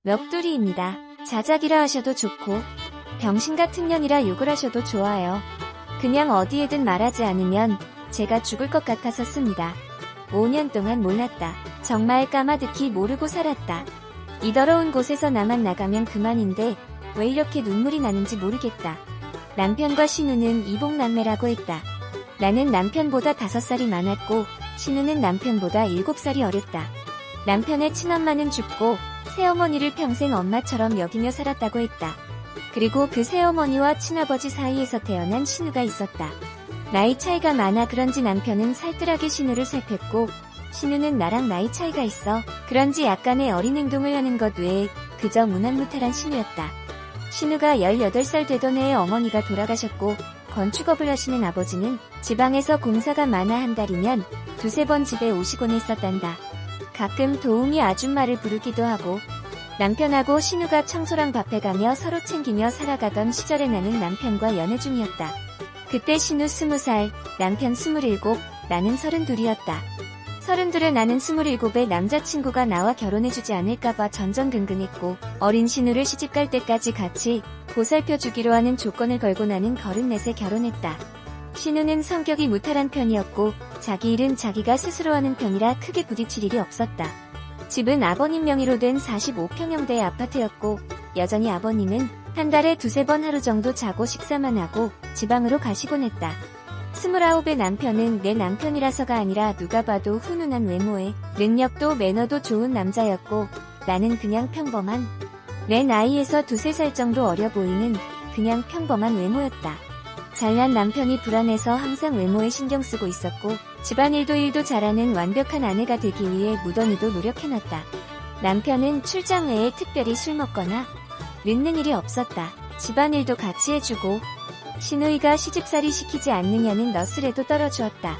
넋두리입니다. 자작이라 하셔도 좋고 병신 같은 년이라 욕을 하셔도 좋아요. 그냥 어디에든 말하지 않으면 제가 죽을 것 같아서 씁니다. 5년 동안 몰랐다. 정말 까마득히 모르고 살았다. 이 더러운 곳에서 나만 나가면 그만인데 왜 이렇게 눈물이 나는지 모르겠다. 남편과 신우는 이복남매라고 했다. 나는 남편보다 5살이 많았고 신우는 남편보다 7살이 어렸다. 남편의 친엄마는 죽고 새어머니를 평생 엄마처럼 여기며 살았다고 했다. 그리고 그 새어머니와 친아버지 사이에서 태어난 신우가 있었다. 나이 차이가 많아 그런지 남편은 살뜰하게 신우를 살폈고 신우는 나랑 나이 차이가 있어 그런지 약간의 어린 행동을 하는 것 외에 그저 무난무탈한 신우였다. 신우가 18살 되던 해에 어머니가 돌아가셨고 건축업을 하시는 아버지는 지방에서 공사가 많아 한 달이면 2~3번 집에 오시곤 했었단다. 가끔 도우미 아줌마를 부르기도 하고 남편하고 신우가 청소랑 밥해가며 서로 챙기며 살아가던 시절에 나는 남편과 연애 중이었다. 그때 신우 20살, 남편 27, 나는 32이었다. 32에 나는 27에 남자친구가 나와 결혼해주지 않을까봐 전전긍긍했고 어린 신우를 시집갈 때까지 같이 보살펴주기로 하는 조건을 걸고 나는 34에 결혼했다. 신우는 성격이 무탈한 편이었고 자기 일은 자기가 스스로 하는 편이라 크게 부딪힐 일이 없었다. 집은 아버님 명의로 된 45평형대의 아파트였고 여전히 아버님은 한 달에 2~3번 하루 정도 자고 식사만 하고 지방으로 가시곤 했다. 29의 남편은 내 남편이라서가 아니라 누가 봐도 훈훈한 외모에 능력도 매너도 좋은 남자였고 나는 그냥 평범한 내 나이에서 2~3살 정도 어려 보이는 그냥 평범한 외모였다. 잘난 남편이 불안해서 항상 외모에 신경 쓰고 있었고 집안일도 일도 잘하는 완벽한 아내가 되기 위해 무던히도 노력해놨다. 남편은 출장 외에 특별히 술 먹거나 늦는 일이 없었다. 집안일도 같이 해주고 신우이가 시집살이 시키지 않느냐는 너스레도 떨어주었다.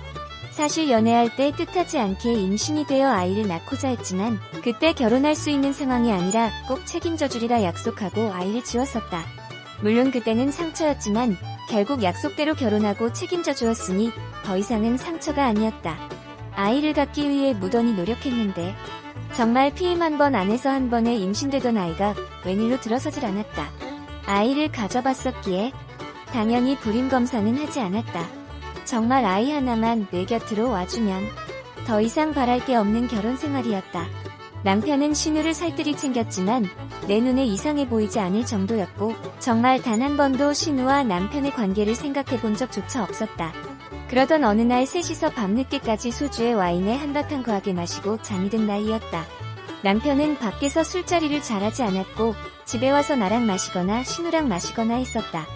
사실 연애할 때 뜻하지 않게 임신이 되어 아이를 낳고자 했지만 그때 결혼할 수 있는 상황이 아니라 꼭 책임져 주리라 약속하고 아이를 지웠었다. 물론 그때는 상처였지만 결국 약속대로 결혼하고 책임져 주었으니 더 이상은 상처가 아니었다. 아이를 갖기 위해 무던히 노력했는데 정말 피임 한 번 안에서 한 번에 임신되던 아이가 웬일로 들어서질 않았다. 아이를 가져봤었기에 당연히 불임 검사는 하지 않았다. 정말 아이 하나만 내 곁으로 와주면 더 이상 바랄 게 없는 결혼 생활이었다. 남편은 신우를 살뜰히 챙겼지만 내 눈에 이상해 보이지 않을 정도였고 정말 단 한 번도 신우와 남편의 관계를 생각해 본 적조차 없었다. 그러던 어느 날 셋이서 밤늦게까지 소주에 와인에 한바탕 거하게 마시고 잠이 든 나이였다. 남편은 밖에서 술자리를 잘하지 않았고 집에 와서 나랑 마시거나 신우랑 마시거나 했었다.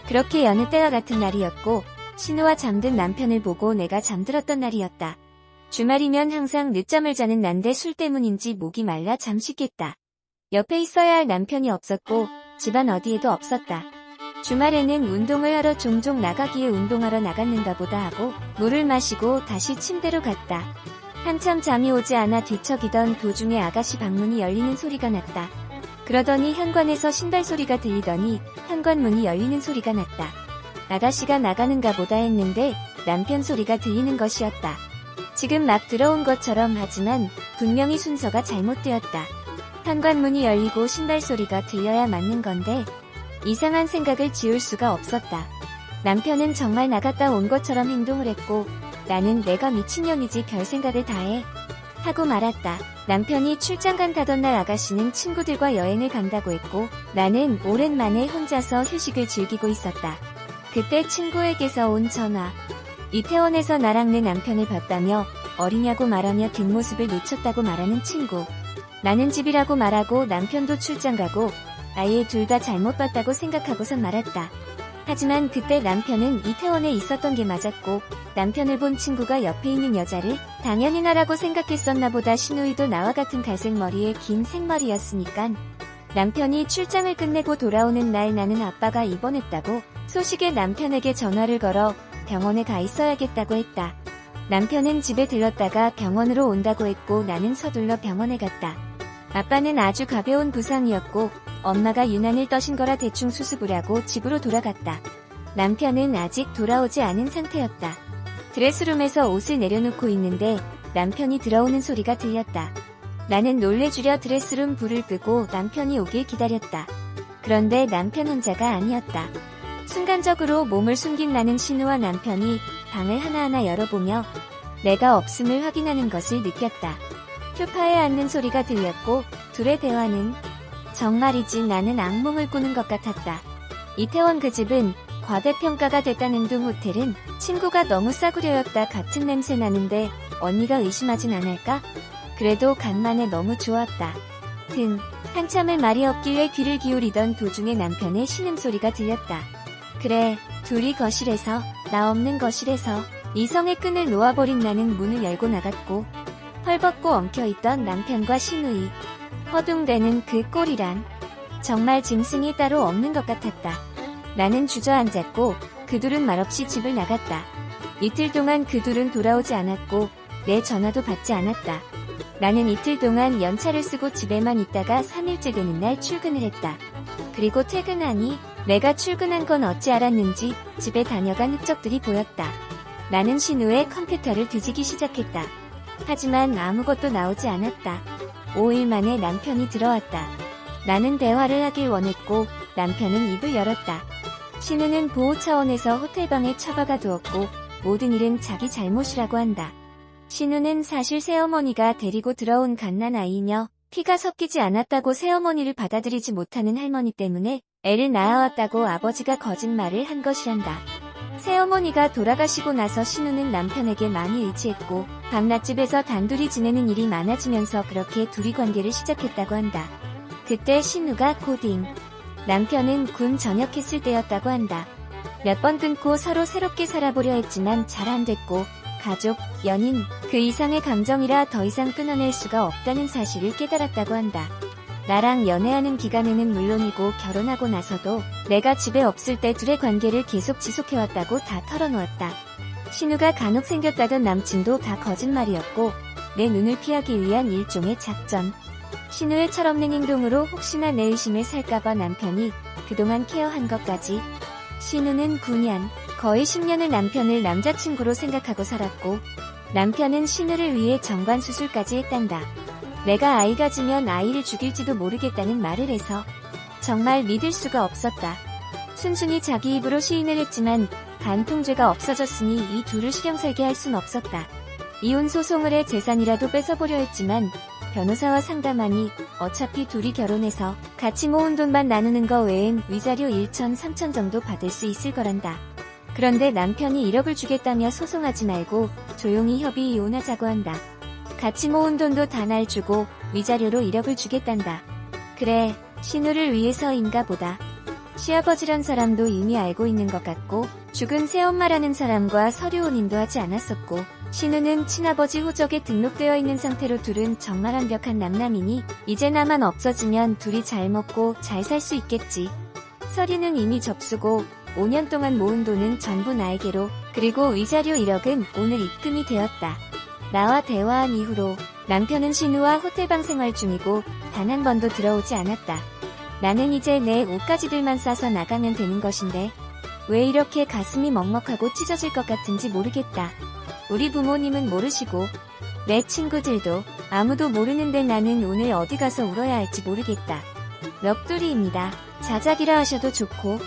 그렇게 여느 때와 같은 날이었고 신우와 잠든 남편을 보고 내가 잠들었던 날이었다. 주말이면 항상 늦잠을 자는 난데 술 때문인지 목이 말라 잠시겠다. 옆에 있어야 할 남편이 없었고 집안 어디에도 없었다. 주말에는 운동을 하러 종종 나가기에 운동하러 나갔는가 보다 하고 물을 마시고 다시 침대로 갔다. 한참 잠이 오지 않아 뒤척이던 도중에 아가씨 방문이 열리는 소리가 났다. 그러더니 현관에서 신발 소리가 들리더니 현관문이 열리는 소리가 났다. 아가씨가 나가는가 보다 했는데 남편 소리가 들리는 것이었다. 지금 막 들어온 것처럼 하지만 분명히 순서가 잘못되었다. 현관문이 열리고 신발 소리가 들려야 맞는 건데 이상한 생각을 지울 수가 없었다. 남편은 정말 나갔다 온 것처럼 행동을 했고 나는 내가 미친년이지 별 생각을 다해 하고 말았다. 남편이 출장 간다던 날 아가씨는 친구들과 여행을 간다고 했고 나는 오랜만에 혼자서 휴식을 즐기고 있었다. 그때 친구에게서 온 전화. 이태원에서 나랑 내 남편을 봤다며 어리냐고 말하며 뒷모습을 놓쳤다고 말하는 친구. 나는 집이라고 말하고 남편도 출장 가고 아예 둘 다 잘못 봤다고 생각하고선 말았다. 하지만 그때 남편은 이태원에 있었던 게 맞았고 남편을 본 친구가 옆에 있는 여자를 당연히 나라고 생각했었나 보다. 신우이도 나와 같은 갈색 머리에 긴 생머리였으니깐. 남편이 출장을 끝내고 돌아오는 날 나는 아빠가 입원했다고 소식에 남편에게 전화를 걸어 병원에 가 있어야겠다고 했다. 남편은 집에 들렀다가 병원으로 온다고 했고 나는 서둘러 병원에 갔다. 아빠는 아주 가벼운 부상이었고 엄마가 유난을 떠신 거라 대충 수습을 하고 집으로 돌아갔다. 남편은 아직 돌아오지 않은 상태였다. 드레스룸에서 옷을 내려놓고 있는데 남편이 들어오는 소리가 들렸다. 나는 놀래주려 드레스룸 불을 끄고 남편이 오길 기다렸다. 그런데 남편 혼자가 아니었다. 순간적으로 몸을 숨긴 나는 신우와 남편이 방을 하나하나 열어보며 내가 없음을 확인하는 것을 느꼈다. 소파에 앉는 소리가 들렸고 둘의 대화는 정말이지 나는 악몽을 꾸는 것 같았다. 이태원 그 집은 과대평가가 됐다는 둥 호텔은 친구가 너무 싸구려였다 같은 냄새 나는데 언니가 의심하진 않을까? 그래도 간만에 너무 좋았다. 한참을 말이 없길래 귀를 기울이던 도중에 남편의 신음소리가 들렸다. 그래, 둘이 거실에서, 나 없는 거실에서 이성의 끈을 놓아버린 나는 문을 열고 나갔고 헐벗고 엉켜있던 남편과 신우이 허둥대는 그 꼴이란 정말 짐승이 따로 없는 것 같았다. 나는 주저앉았고 그 둘은 말없이 집을 나갔다. 이틀 동안 그 둘은 돌아오지 않았고 내 전화도 받지 않았다. 나는 이틀 동안 연차를 쓰고 집에만 있다가 3일째 되는 날 출근을 했다. 그리고 퇴근하니 내가 출근한 건 어찌 알았는지 집에 다녀간 흔적들이 보였다. 나는 신우의 컴퓨터를 뒤지기 시작했다. 하지만 아무것도 나오지 않았다. 5일 만에 남편이 들어왔다. 나는 대화를 하길 원했고 남편은 입을 열었다. 신우는 보호 차원에서 호텔방에 처박아 두었고 모든 일은 자기 잘못이라고 한다. 신우는 사실 새어머니가 데리고 들어온 갓난아이이며 피가 섞이지 않았다고 새어머니를 받아들이지 못하는 할머니 때문에 애를 낳아왔다고 아버지가 거짓말을 한 것이란다. 새어머니가 돌아가시고 나서 신우는 남편에게 많이 의지했고 밤낮집에서 단둘이 지내는 일이 많아지면서 그렇게 둘이 관계를 시작했다고 한다. 그때 신우가 고딩, 남편은 군 전역했을 때였다고 한다. 몇 번 끊고 서로 새롭게 살아보려 했지만 잘 안됐고 가족, 연인, 그 이상의 감정이라 더 이상 끊어낼 수가 없다는 사실을 깨달았다고 한다. 나랑 연애하는 기간에는 물론이고 결혼하고 나서도 내가 집에 없을 때 둘의 관계를 계속 지속해왔다고 다 털어놓았다. 신우가 간혹 생겼다던 남친도 다 거짓말이었고 내 눈을 피하기 위한 일종의 작전. 신우의 철없는 행동으로 혹시나 내 의심을 살까봐 남편이 그동안 케어한 것까지. 신우는 9년, 거의 10년을 남편을 남자친구로 생각하고 살았고 남편은 신우를 위해 정관수술까지 했단다. 내가 아이 가지면 아이를 죽일지도 모르겠다는 말을 해서 정말 믿을 수가 없었다. 순순히 자기 입으로 시인을 했지만 간통죄가 없어졌으니 이 둘을 실형살게 할 순 없었다. 이혼 소송을 해 재산이라도 뺏어보려 했지만 변호사와 상담하니 어차피 둘이 결혼해서 같이 모은 돈만 나누는 거 외엔 위자료 1천 3천 정도 받을 수 있을 거란다. 그런데 남편이 1억을 주겠다며 소송하지 말고 조용히 협의 이혼하자고 한다. 같이 모은 돈도 다 날 주고 위자료로 1억을 주겠단다. 그래, 신우를 위해서인가 보다. 시아버지란 사람도 이미 알고 있는 것 같고 죽은 새엄마라는 사람과 서류 혼인도 하지 않았었고 신우는 친아버지 호적에 등록되어 있는 상태로 둘은 정말 완벽한 남남이니 이제 나만 없어지면 둘이 잘 먹고 잘 살 수 있겠지. 서류는 이미 접수고 5년 동안 모은 돈은 전부 나에게로 그리고 위자료 1억은 오늘 입금이 되었다. 나와 대화한 이후로 남편은 신우와 호텔방 생활 중이고 단 한 번도 들어오지 않았다. 나는 이제 내 옷가지들만 싸서 나가면 되는 것인데 왜 이렇게 가슴이 먹먹하고 찢어질 것 같은지 모르겠다. 우리 부모님은 모르시고 내 친구들도 아무도 모르는데 나는 오늘 어디 가서 울어야 할지 모르겠다. 넋두리입니다. 자작이라 하셔도 좋고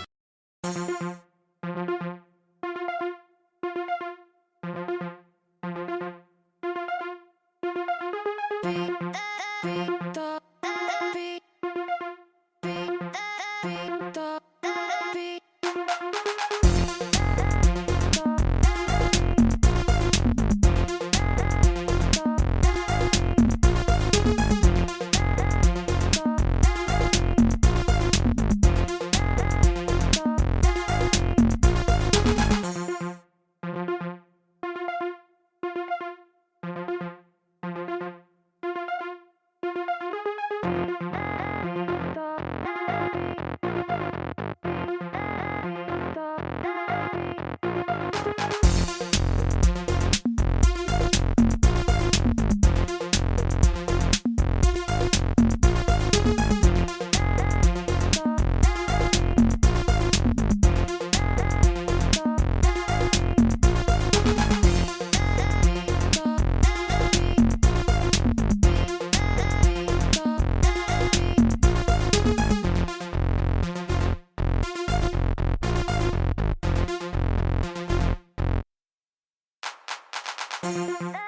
beat.